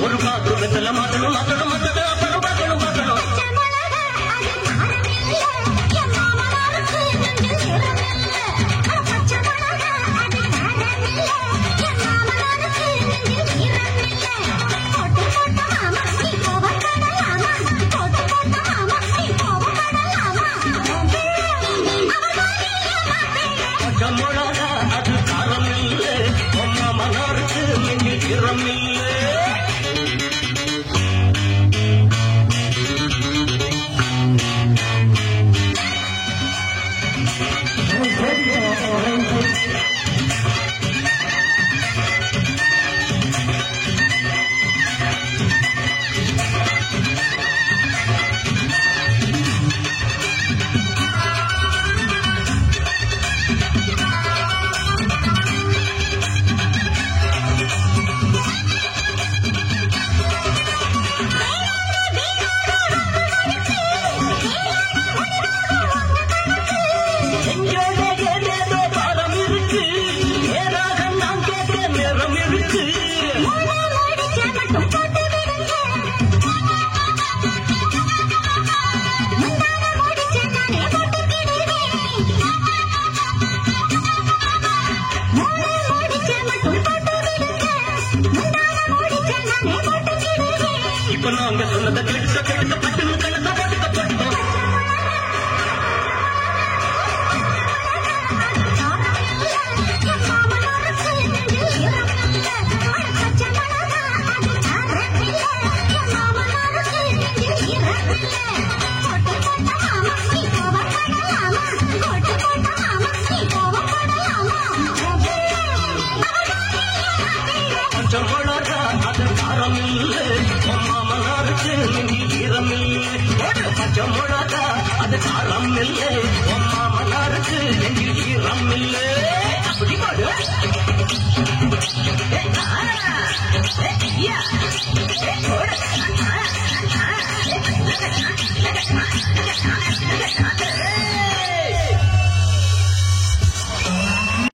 ஒரு காத்து வெத்தல மாத்தணும் மாத்தணும் மாத்தணும் அப்புறம் பார்க்கணும் பார்க்கணும் மொழகா அது காரம் இல்லை அம்மா மலருக்கு நெஞ்சில் ஈரம் இல்லை இப்ப நாங்க சொன்னதை கெடுக்க கெடுக்க பட்டு கலந்த பட்டுக்க பட்டோம் மொழகா அது காரம் இல்லை அம்மா மலருக்கு நெஞ்சில் ஈரம் இல்லை பச்சை மொழகா அது காரம் இல்லை அம்மா மலருக்கு நெஞ்சில் ஈரம் இல்லை அப்படி பாடு